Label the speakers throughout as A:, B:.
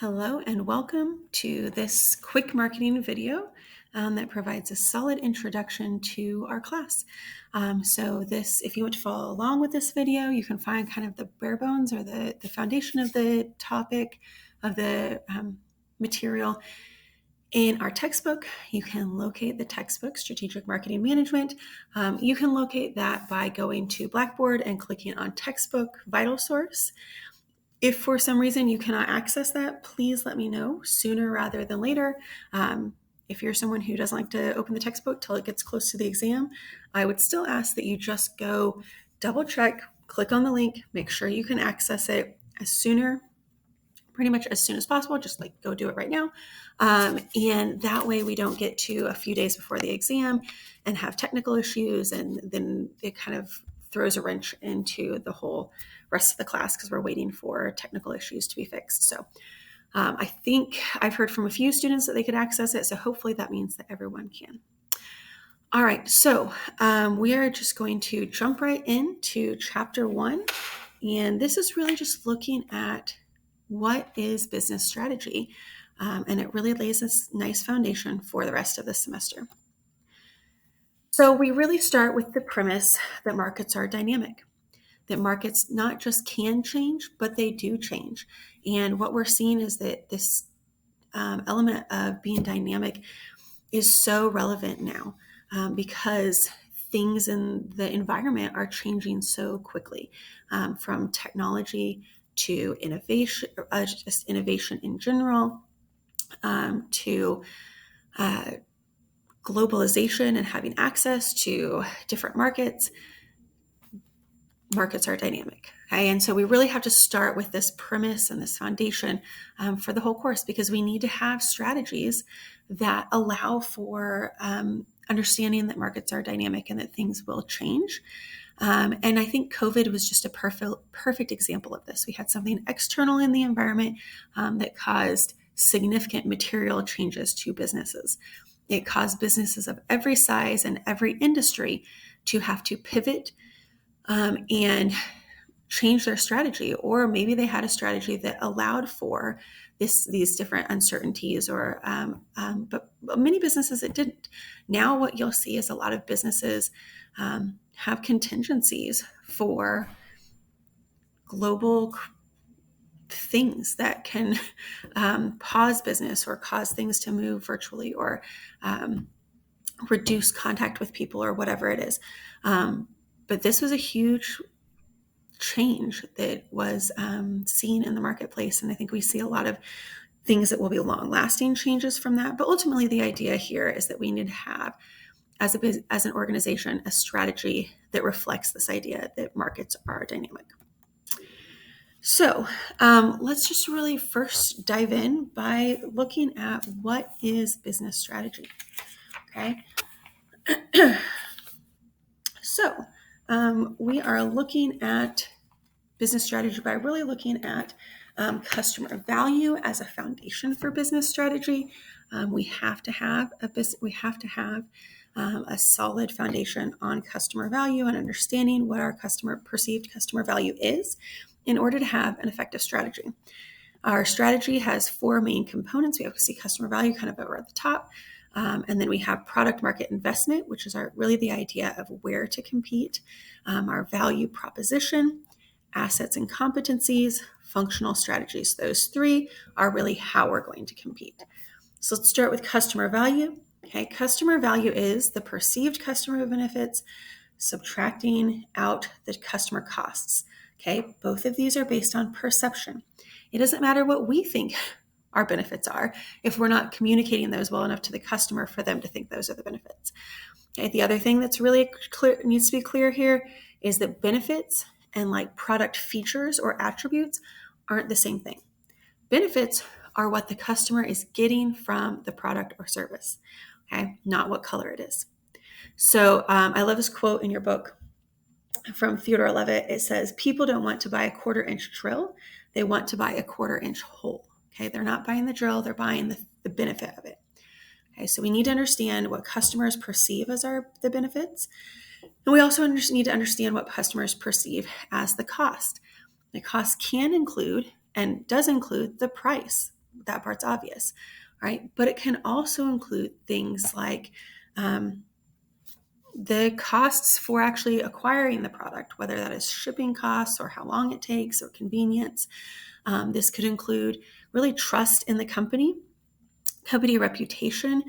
A: Hello and welcome to this quick marketing video that provides a solid introduction to our class. If you want to follow along with this video, you can find kind of the bare bones or the foundation of the topic of the material in our textbook. You can locate the textbook, Strategic Marketing Management. You can locate that by going to Blackboard and clicking on Textbook Vital Source. If for some reason you cannot access that, please let me know sooner rather than later. If you're someone who doesn't like to open the textbook till it gets close to the exam, I would still ask that you just go double check, click on the link, make sure you can access it pretty much as soon as possible. Just like go do it right now. And that way we don't get to a few days before the exam and have technical issues, and then it kind of throws a wrench into the whole rest of the class because we're waiting for technical issues to be fixed. So I think I've heard from a few students that they could access it. So hopefully that means that everyone can. All right, so we are just going to jump right into chapter 1. And this is really just looking at what is business strategy. And it really lays this nice foundation for the rest of the semester. So we really start with the premise that markets are dynamic, that markets not just can change, but they do change. And what we're seeing is that this element of being dynamic is so relevant now because things in the environment are changing so quickly, from technology to innovation, just innovation in general, to globalization and having access to different markets. Markets are dynamic. Okay? And so we really have to start with this premise and this foundation for the whole course, because we need to have strategies that allow for understanding that markets are dynamic and that things will change. And I think COVID was just a perfect example of this. We had something external in the environment that caused significant material changes to businesses. It caused businesses of every size and every industry to have to pivot and change their strategy, or maybe they had a strategy that allowed for these different uncertainties, but many businesses it didn't. Now what you'll see is a lot of businesses have contingencies for global things that can pause business or cause things to move virtually, or reduce contact with people, or whatever it is. But this was a huge change that was seen in the marketplace. And I think we see a lot of things that will be long-lasting changes from that. But ultimately, the idea here is that we need to have, as an organization, a strategy that reflects this idea that markets are dynamic. So let's just really first dive in by looking at what is business strategy. Okay. So we are looking at business strategy by really looking at customer value as a foundation for business strategy. We have to have a solid foundation on customer value and understanding what our perceived customer value is in order to have an effective strategy. Our strategy has 4 main components. We have to see customer value kind of over at the top. And then we have product market investment, which is really the idea of where to compete, our value proposition, assets and competencies, functional strategies. Those 3 are really how we're going to compete. So let's start with customer value. Okay, customer value is the perceived customer benefits subtracting out the customer costs. Okay, both of these are based on perception. It doesn't matter what we think our benefits are if we're not communicating those well enough to the customer for them to think those are the benefits. Okay, the other thing that's really clear, needs to be clear here, is that benefits and like product features or attributes aren't the same thing. Benefits are what the customer is getting from the product or service, okay, not what color it is. So I love this quote in your book from Theodore Levitt. It says, people don't want to buy a 1/4-inch drill. They want to buy a 1/4-inch hole. Okay, they're not buying the drill, they're buying the benefit of it. Okay, so we need to understand what customers perceive as the benefits. And we also need to understand what customers perceive as the cost. The cost can include and does include the price. that part's obvious, right? But it can also include things like the costs for actually acquiring the product, whether that is shipping costs or how long it takes or convenience. This could include really trust in the company reputation.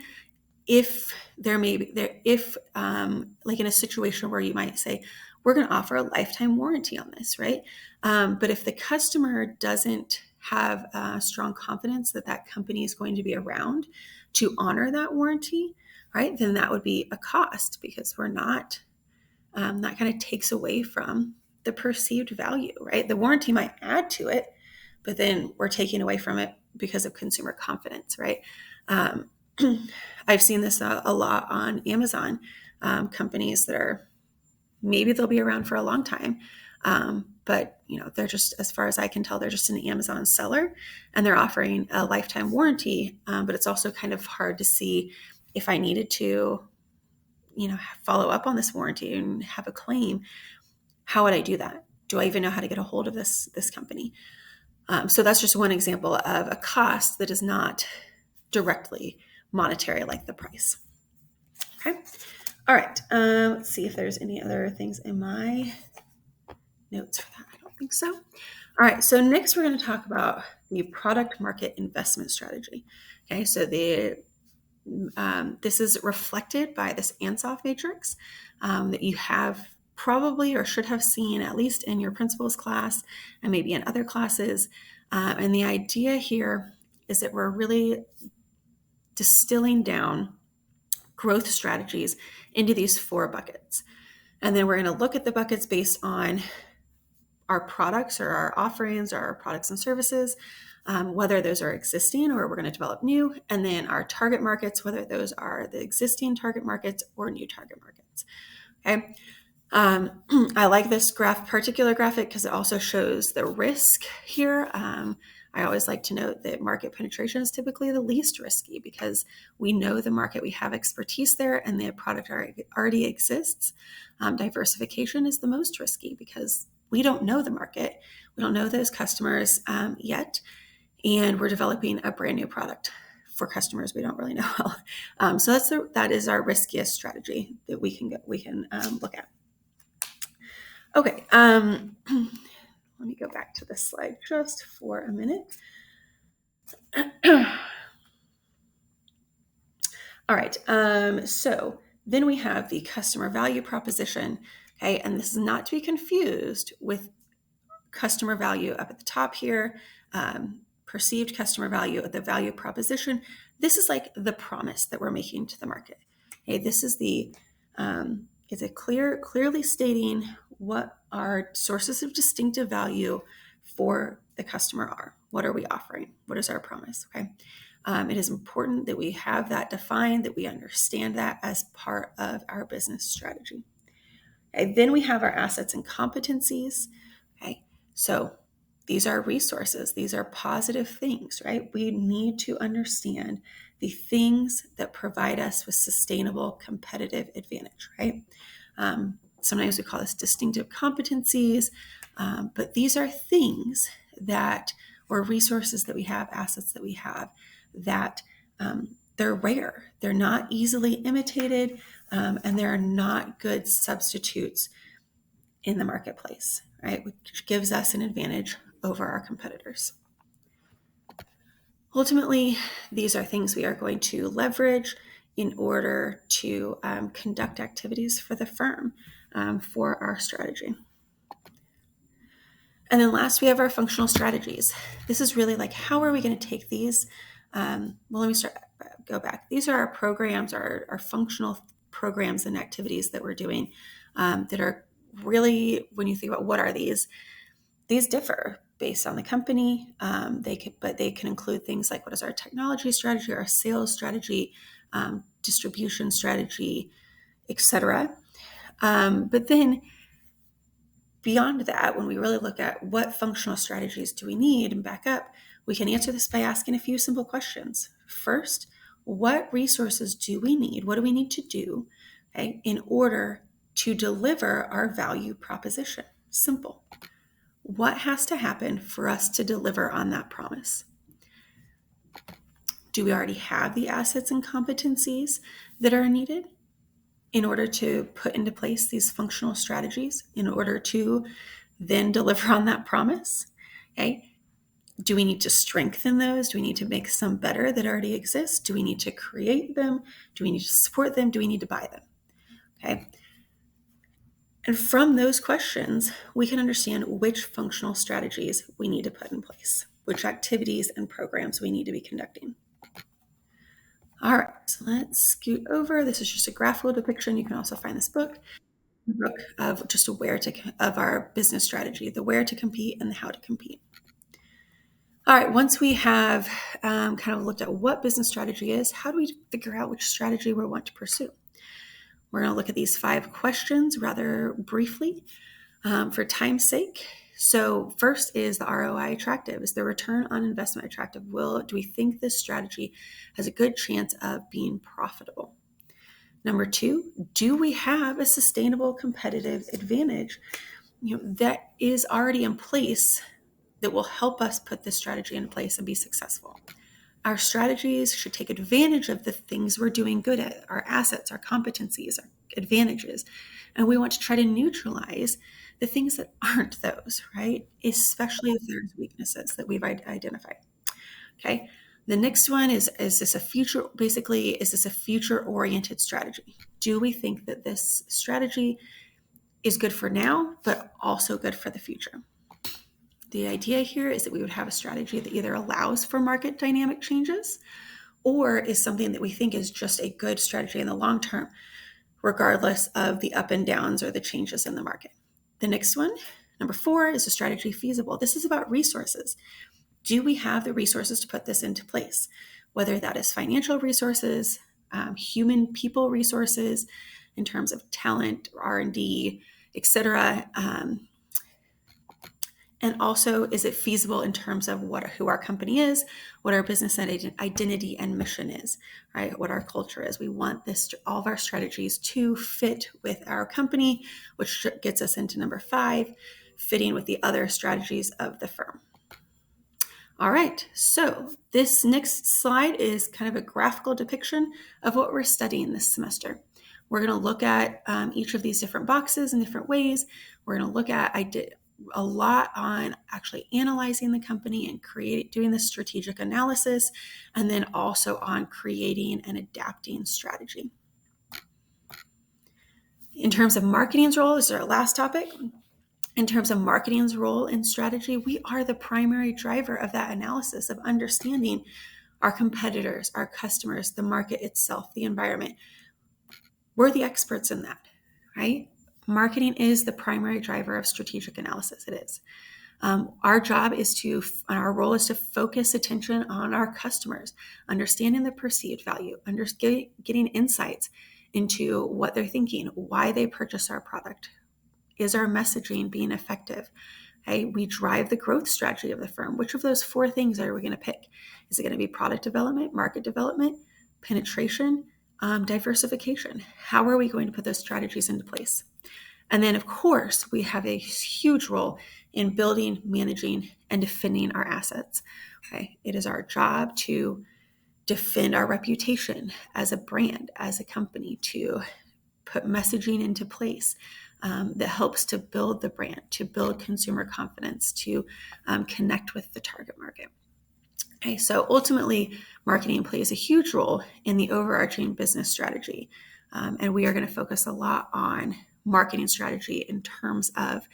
A: If there may be there, if like in a situation where you might say, we're going to offer a lifetime warranty on this, right? But if the customer doesn't have strong confidence that that company is going to be around to honor that warranty, right, then that would be a cost, because we're not, that kind of takes away from the perceived value, right? The warranty might add to it, but then we're taking away from it because of consumer confidence, right? I've seen this a lot on Amazon, companies that are, maybe they'll be around for a long time, but they're just, as far as I can tell, they're just an Amazon seller, and they're offering a lifetime warranty. But it's also kind of hard to see if I needed to, follow up on this warranty and have a claim. How would I do that? Do I even know how to get a hold of this company? So that's just one example of a cost that is not directly monetary, like the price. Okay. All right. Let's see if there's any other things in my notes for that. I don't think so. All right. So next we're going to talk about the product market investment strategy. Okay. So this is reflected by this Ansoff matrix that you have probably or should have seen at least in your principles class and maybe in other classes. And the idea here is that we're really distilling down growth strategies into these 4 buckets. And then we're going to look at the buckets based on our products or our offerings or our products and services, whether those are existing or we're going to develop new, and then our target markets, whether those are the existing target markets or new target markets. Okay. I like this particular graphic because it also shows the risk here. I always like to note that market penetration is typically the least risky because we know the market, we have expertise there, and the product already exists. Diversification is the most risky because we don't know the market. We don't know those customers yet, and we're developing a brand new product for customers we don't really know well. So that is our riskiest strategy that we can look at. Okay, let me go back to this slide just for a minute. All right, so then we have the customer value proposition, okay, and this is not to be confused with customer value up at the top here, perceived customer value at the value proposition. This is like the promise that we're making to the market. Okay, this is it's a clearly stating what our sources of distinctive value for the customer are. What are we offering? What is our promise? Okay. It is important that we have that defined, that we understand that as part of our business strategy. Okay, then we have our assets and competencies. Okay, so these are resources. These are positive things, right? We need to understand the things that provide us with sustainable competitive advantage, right? Sometimes we call this distinctive competencies, but these are things that, or resources that we have, assets that we have, that they're rare. They're not easily imitated, and they're not good substitutes in the marketplace, right? Which gives us an advantage over our competitors. Ultimately, these are things we are going to leverage in order to conduct activities for the firm for our strategy. And then last, we have our functional strategies. This is really like, how are we going to take these? Well, let me go back. These are our programs, our functional programs and activities that we're doing that are really, when you think about what are these differ based on the company. But they can include things like, what is our technology strategy, our sales strategy, distribution strategy, etc. But then beyond that, when we really look at what functional strategies do we need and back up, we can answer this by asking a few simple questions. First, what resources do we need? What do we need to do, okay, in order to deliver our value proposition? Simple. What has to happen for us to deliver on that promise? Do we already have the assets and competencies that are needed in order to put into place these functional strategies in order to then deliver on that promise? Okay. Do we need to strengthen those? Do we need to make some better that already exist? Do we need to create them? Do we need to support them? Do we need to buy them? Okay. And from those questions, we can understand which functional strategies we need to put in place, which activities and programs we need to be conducting. All right, so let's scoot over. This is just a graphical depiction. You can also find this book of just of our business strategy, the where to compete and the how to compete. All right, once we have kind of looked at what business strategy is, how do we figure out which strategy we want to pursue? We're going to look at these 5 questions rather briefly for time's sake. So first, is the ROI attractive? Is the return on investment attractive? Do we think this strategy has a good chance of being profitable? Number 2, do we have a sustainable competitive advantage that is already in place that will help us put this strategy in place and be successful? Our strategies should take advantage of the things we're doing good at, our assets, our competencies, our advantages. And we want to try to neutralize the things that aren't those, right? Especially if there's weaknesses that we've identified. Okay. The next one is this a future-oriented strategy? Do we think that this strategy is good for now, but also good for the future? The idea here is that we would have a strategy that either allows for market dynamic changes or is something that we think is just a good strategy in the long term, regardless of the up and downs or the changes in the market. The next one, number 4, is a strategy feasible? This is about resources. Do we have the resources to put this into place? Whether that is financial resources, human people resources in terms of talent, R&D, etc. And also, is it feasible in terms of who our company is, what our business identity and mission is, right? What our culture is. We want all of our strategies to fit with our company, which gets us into number 5, fitting with the other strategies of the firm. All right, so this next slide is kind of a graphical depiction of what we're studying this semester. We're going to look at each of these different boxes in different ways. We're going to look at, I did a lot on actually analyzing the company and doing the strategic analysis, and then also on creating and adapting strategy. In terms of marketing's role, this is our last topic. In terms of marketing's role in strategy, we are the primary driver of that analysis, of understanding our competitors, our customers, the market itself, the environment. We're the experts in that, right? Marketing is the primary driver of strategic analysis. It is. Our role is to focus attention on our customers, understanding the perceived value, getting insights into what they're thinking, why they purchase our product. Is our messaging being effective? Okay, we drive the growth strategy of the firm. Which of those 4 things are we going to pick? Is it going to be product development, market development, penetration, diversification? How are we going to put those strategies into place? And then, of course, we have a huge role in building, managing, and defending our assets. Okay, it is our job to defend our reputation as a brand, as a company, to put messaging into place that helps to build the brand, to build consumer confidence, to connect with the target market. Okay, so ultimately, marketing plays a huge role in the overarching business strategy. And we are going to focus a lot on marketing strategy in terms of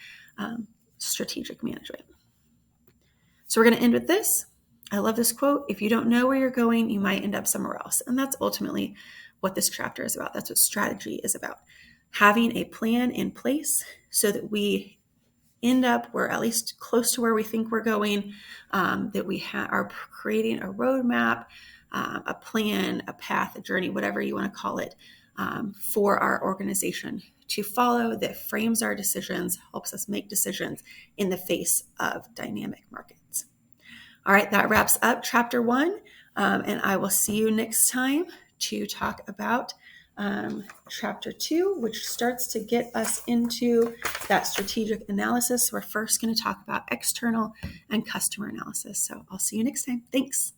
A: strategic management. So we're going to end with this. I love this quote. If you don't know where you're going, you might end up somewhere else. And that's ultimately what this chapter is about. That's what strategy is about. Having a plan in place so that we end up where at least close to where we think we're going, that we are creating a roadmap, a plan, a path, a journey, whatever you want to call it, for our organization to follow, that frames our decisions, helps us make decisions in the face of dynamic markets. All right, that wraps up chapter 1, and I will see you next time to talk about chapter 2, which starts to get us into that strategic analysis. We're first going to talk about external and customer analysis. So I'll see you next time. Thanks.